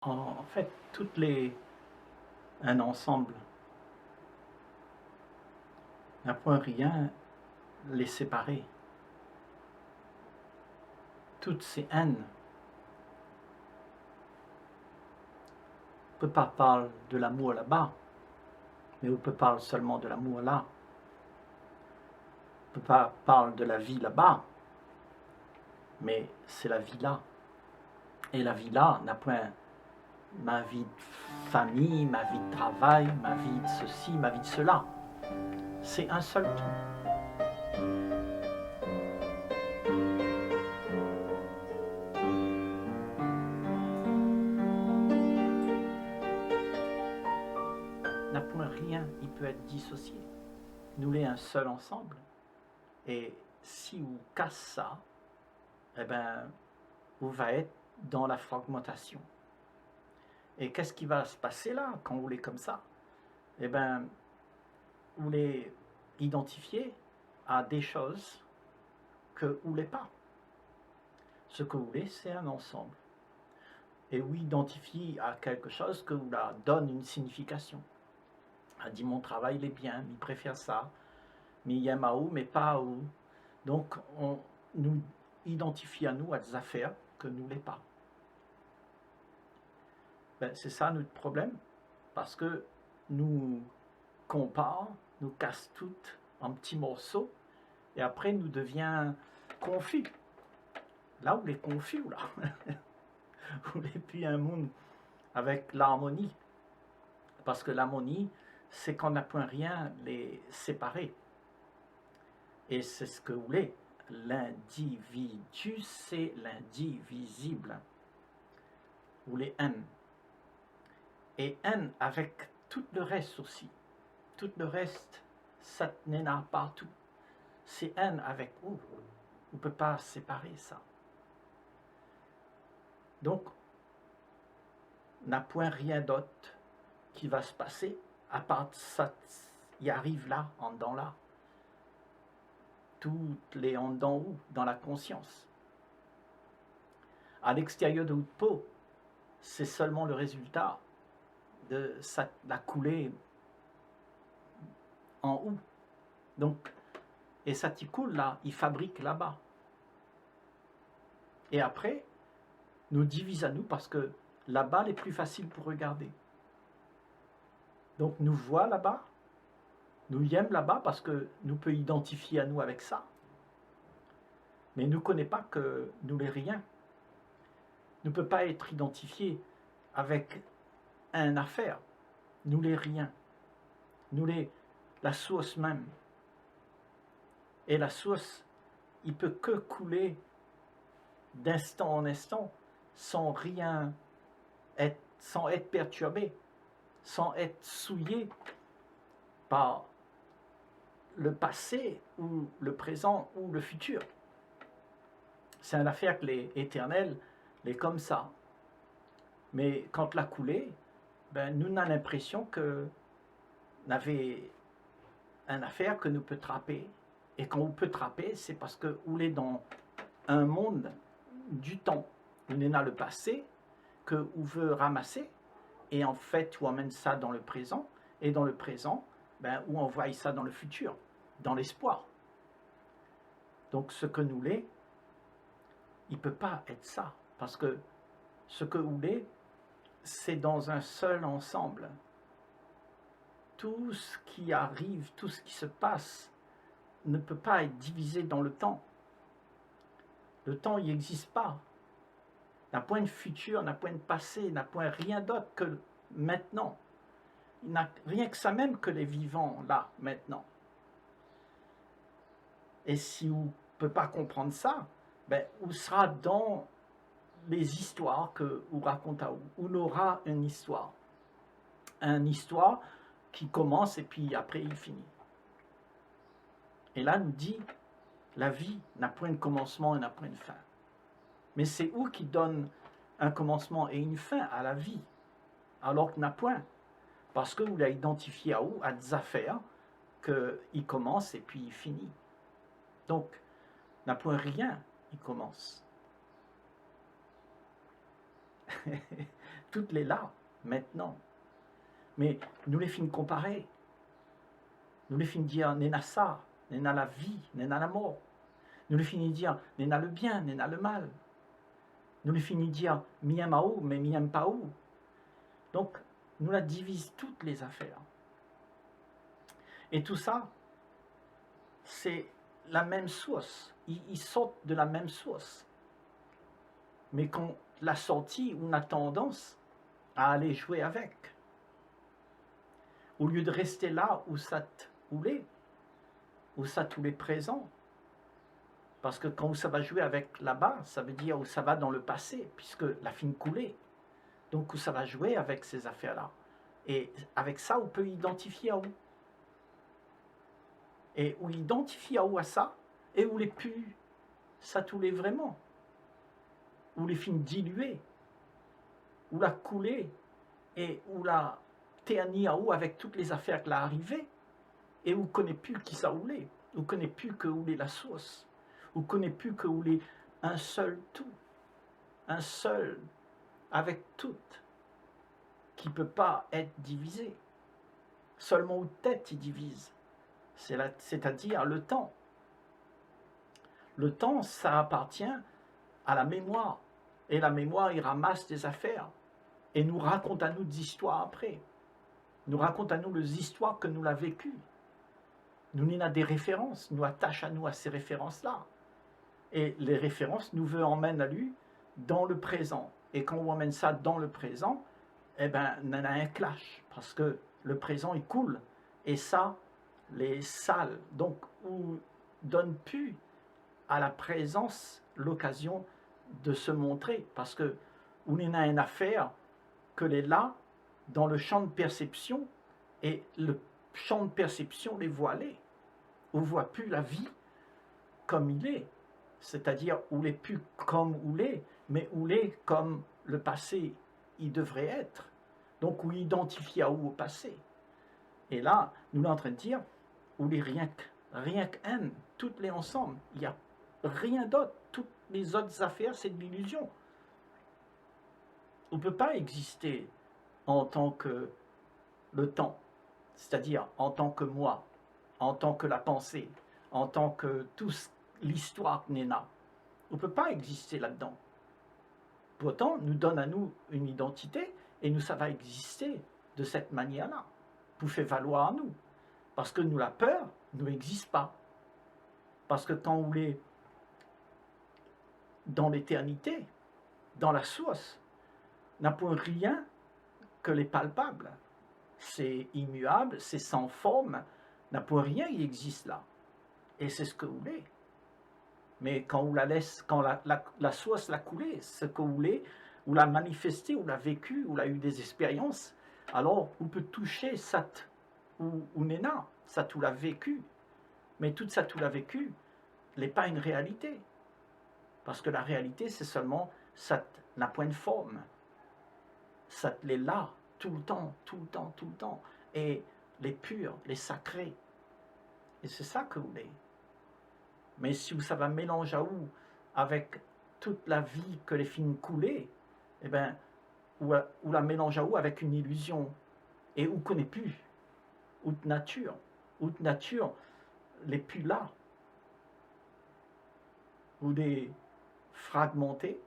En fait, un ensemble n'a point rien les séparer. Toutes ces haines, on ne peut pas parler de l'amour là-bas, mais on peut parler seulement de l'amour là. On ne peut pas parler de la vie là-bas, mais c'est la vie là. Et la vie là n'a point ma vie de famille, ma vie de travail, ma vie de ceci, ma vie de cela. C'est un seul tout. N'a point rien, il peut être dissocié. Nous l'est un seul ensemble. Et si vous cassez ça, eh ben, vous va être dans la fragmentation. Et qu'est-ce qui va se passer là quand vous l'êtes comme ça? Eh ben, vous les identifiez à des choses que vous l'êtes pas. Ce que vous voulez, c'est un ensemble. Et vous identifiez à quelque chose que vous la donne une signification. A dit mon travail il est bien, il préfère ça, mais il aime à où, mais pas à où. Donc on nous identifie à nous à des affaires que nous l'est pas. Ben, c'est ça notre problème, parce que nous comparons, nous casse toutes en petits morceaux, et après nous devient confus. Là où les confus, là, où les puis un monde avec l'harmonie, parce que l'harmonie, c'est qu'on n'a point rien les séparer. Et c'est ce que vous voulez. L'individu, c'est l'indivisible. Ou les haines. Et haine avec tout le reste aussi. Tout le reste, ça n'en partout. C'est haine avec vous. On ne peut pas séparer ça. Donc, n'a point rien d'autre qui va se passer à part ça. Il arrive là, en dedans là. Toutes les en dedans où? Dans la conscience. À l'extérieur de votre peau, c'est seulement le résultat de la coulée en haut. Donc, et ça t'y coule là, il fabrique là-bas. Et après, nous divise à nous parce que là-bas, est plus facile pour regarder. Donc, nous voit là-bas, nous y aime là-bas parce que nous peut identifier à nous avec ça. Mais nous ne connaît pas que nous les rien. Nous ne peut pas être identifié avec un affaire. Nous les rien. Nous les la source même. Et la source, il peut que couler d'instant en instant sans rien être, sans être perturbé, sans être souillé par le passé ou le présent ou le futur. C'est une affaire que les éternels, les comme ça. Mais quand la coulée, ben, nous avons l'impression que nous avons une affaire que nous peut trapper. Et quand on peut trapper, c'est parce que vous êtes dans un monde du temps. On est dans le passé que vous veut ramasser. Et en fait, on emmène ça dans le présent. Et dans le présent, ben, on envoie ça dans le futur, dans l'espoir. Donc ce que nous l'est, il ne peut pas être ça. Parce que ce que vous l'est, c'est dans un seul ensemble. Tout ce qui arrive, tout ce qui se passe, ne peut pas être divisé dans le temps. Le temps, il n'existe pas. N'a point de futur, n'a point de passé, n'a point rien d'autre que maintenant. Il n'a rien que ça même que les vivants, là, maintenant. Et si vous ne pouvez pas comprendre ça, ben, vous sera dans les histoires que vous racontez à vous. On aura une histoire. Une histoire qui commence et puis après il finit. Et là, nous dit, la vie n'a point de commencement et n'a point de fin. Mais c'est où qui donne un commencement et une fin à la vie, alors qu'il n'a point. Parce que vous l'avez identifié à où? À des affaires qu'il commence et puis il finit. Donc, n'a point rien, il commence. toutes les là, maintenant. Mais nous les finissons comparer. Nous les finissons dire, n'est ça, n'est la vie, n'est la mort. Nous les finissons dire, n'est le bien, n'est le mal. Nous les finissons dire, mien où, mais mien pas où. Donc, nous la divisons toutes les affaires. Et tout ça, c'est la même source. Ils sortent de la même source. Mais quand la sortie, on a tendance à aller jouer avec. Au lieu de rester là où ça t'oulait, où ça tout est présent. Parce que quand ça va jouer avec là-bas, ça veut dire où ça va dans le passé, puisque la fin coulée. Donc où ça va jouer avec ces affaires-là. Et avec ça, on peut identifier à où. Et où identifier à où à ça, et où les pu, ça tout l'est vraiment. Où les fins diluées, où la couler, et où la ternie à où avec toutes les affaires qui arrivées, et où connaît plus qui ça roulait, où connaît plus que où est la source, où connaît plus que où est un seul tout, un seul avec tout, qui ne peut pas être divisé. Seulement où tête il divise, c'est-à-dire le temps. Le temps, ça appartient à la mémoire, et la mémoire, il ramasse des affaires, et nous raconte à nous des histoires après, nous raconte à nous les histoires que nous l'avons vécues. Nous n'en a des références, nous attache à nous à ces références-là. Et les références nous veut emmèner à lui dans le présent. Et quand on emmène ça dans le présent, eh bien, on en a un clash, parce que le présent, il coule. Et ça, les salles, donc, on donne plus à la présence l'occasion de se montrer, parce que on en a une affaire que les là, dans le champ de perception, et le champ de perception les voilé. On ne voit plus la vie comme il est, c'est-à-dire où n'est plus comme où l'est, mais où l'est comme le passé il devrait être. Donc où identifie à où au passé. Et là, nous sommes en train de dire, où les rien qu'un, toutes les ensemble, il n'y a rien d'autre, toutes les autres affaires, c'est de l'illusion. On ne peut pas exister en tant que le temps, c'est-à-dire en tant que moi, en tant que la pensée, en tant que toute l'histoire n'est là. On ne peut pas exister là-dedans. Pourtant, nous donne à nous une identité et nous, ça va exister de cette manière-là, pour faire valoir à nous. Parce que nous, la peur n'existe pas. Parce que quand on est dans l'éternité, dans la source, n'a point rien que les palpables. C'est immuable, c'est sans forme, n'a point rien qui existe là. Et c'est ce que vous voulez. Mais quand on la laisse, quand la source l'a coulé, ce que vous voulez, ou l'a manifesté, ou l'a vécu, ou l'a eu des expériences, alors on peut toucher ça, ou Nena, ça tout l'a vécu. Mais tout ça tout l'a vécu n'est pas une réalité. Parce que la réalité, c'est seulement ça n'a point de forme. Ça l'est là, tout le temps, tout le temps, tout le temps. Et les purs, les sacrés. Et c'est ça que vous voulez. Mais si ça va mélanger à où avec toute la vie que les films coulaient, eh bien, ou la mélange à où avec une illusion, et où connaît plus, ou de nature, les plus là, ou des fragmentés,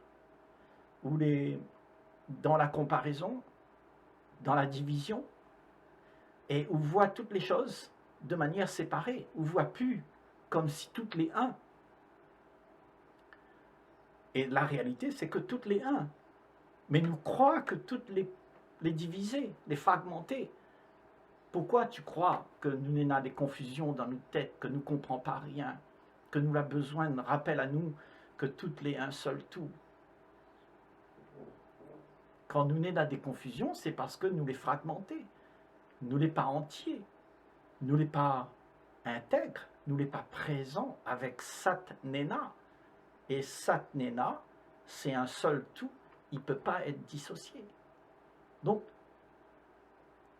ou des dans la comparaison, dans la division, et où voit toutes les choses de manière séparée, où voit plus comme si toutes les uns. Et la réalité, c'est que toutes les uns. Mais nous croyons que toutes les diviser, les fragmenter. Pourquoi tu crois que nous n'avons des confusions dans notre tête, que nous ne comprenons pas rien, que nous avons besoin de rappel à nous que toutes les un seul tout? Quand nous n'avons des confusions, c'est parce que nous les fragmentés, nous les pas entiers, nous les pas intègres, nous les pas présents avec Sat Nena. Et Sat Nena, c'est un seul tout, il ne peut pas être dissocié. Donc,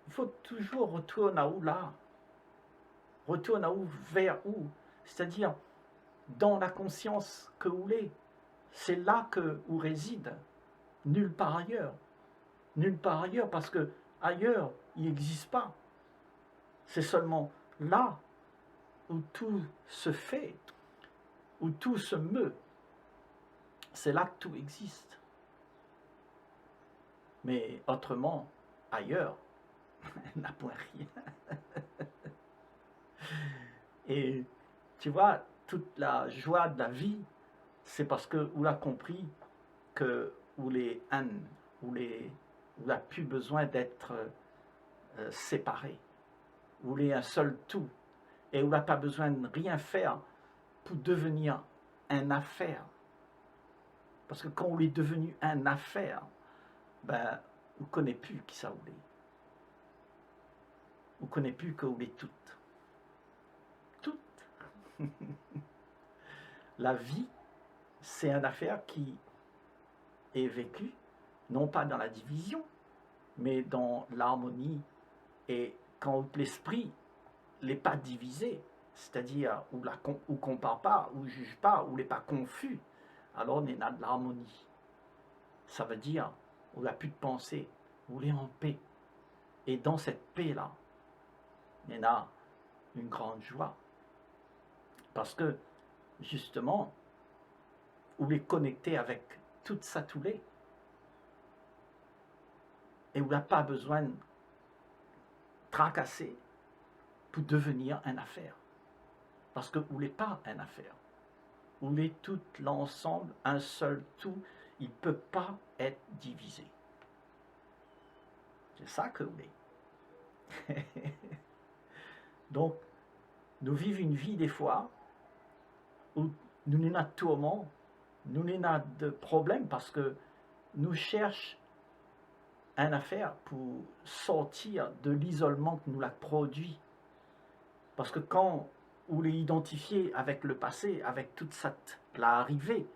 il faut toujours retourner à où là, retourne à où, vers où, c'est-à-dire dans la conscience que où l'est, c'est là que où réside, nulle part ailleurs. nulle part ailleurs, parce que ailleurs, il n'existe pas. C'est seulement là où tout se fait, où tout se meut. C'est là que tout existe. Mais autrement, ailleurs, n'a point rien. Et tu vois, toute la joie de la vie, c'est parce que on a compris que où les ânes, où on n'a plus besoin d'être séparés, où il est un seul tout, et où on n'a pas besoin de rien faire pour devenir un affaire. Parce que quand on est devenu un affaire, ben, on ne connaît plus qui ça on est. On ne connaît plus que on est toutes. Toutes. La vie, c'est une affaire qui est vécue, non pas dans la division, mais dans l'harmonie. Et quand l'esprit n'est pas divisé, c'est-à-dire où ne compare pas, où ne juge pas, où n'est pas confus, alors on est dans de l'harmonie. Ça veut dire on n'a plus de pensée, on est en paix. Et dans cette paix-là, il y en a une grande joie. Parce que, justement, on est connecté avec toute sa toulée. Et on n'a pas besoin de tracasser pour devenir une affaire. Parce que vous n'êtes pas une affaire. Vous êtes tout l'ensemble, un seul tout. Il ne peut pas être divisé. C'est ça que vous êtes. Donc, nous vivons une vie des fois où nous n'avons pas de tourments, nous n'avons pas de problèmes parce que nous cherchons une affaire pour sortir de l'isolement que nous l'a produit. Parce que quand vous l'est identifié avec le passé, avec toute cette l'arrivée,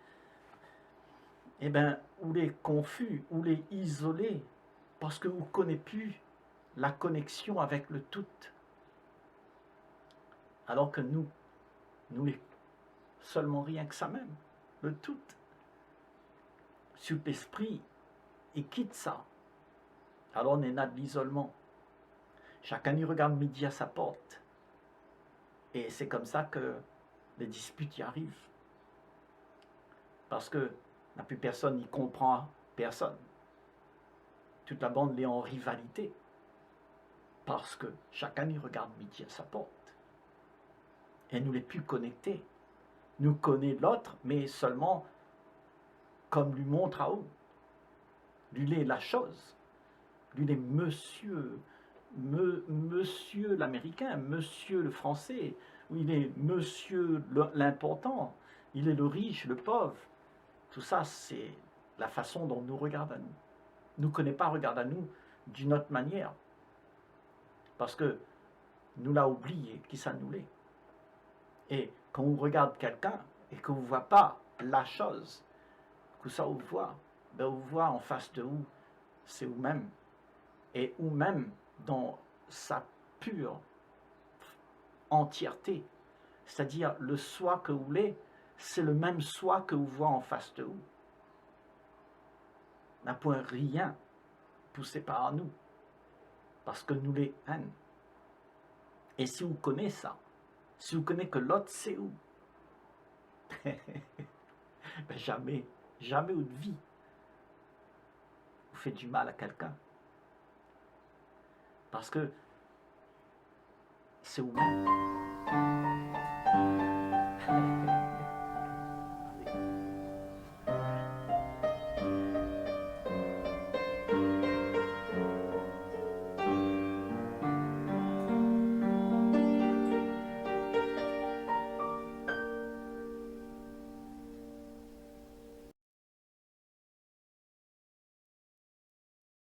eh bien, vous l'est confus, vous l'est isolé, parce que vous ne connaissez plus la connexion avec le tout. Alors que nous n'est seulement rien que ça même, le tout. Si l'esprit et quitte ça, alors on est là de l'isolement. Chacun y regarde midi à sa porte. Et c'est comme ça que les disputes y arrivent. Parce que la plus personne n'y comprend personne. Toute la bande est en rivalité. Parce que chacun y regarde midi à sa porte. Et nous les plus connectés. Nous connaissons l'autre, mais seulement comme lui montre à où. Lui est la chose. Lui est monsieur l'américain, monsieur le français, il est monsieur l'important, il est le riche, le pauvre. Tout ça, c'est la façon dont nous regarde à nous. Nous ne connaît pas regarde à nous d'une autre manière. Parce que nous l'a oublié qui ça nous l'est. Et quand on regarde quelqu'un et qu'on ne voit pas la chose, que ça vous voit, ben vous voit en face de vous, c'est vous-même. Et vous-même dans sa pure entièreté. C'est-à-dire le soi que vous voulez, c'est le même soi que vous voyez en face de vous. N'a point rien poussé par nous, parce que nous les haine. Et si vous connaissez ça, si vous connaissez que l'autre c'est où, ben jamais de vie, vous faites du mal à quelqu'un. Parce que c'est vous-même.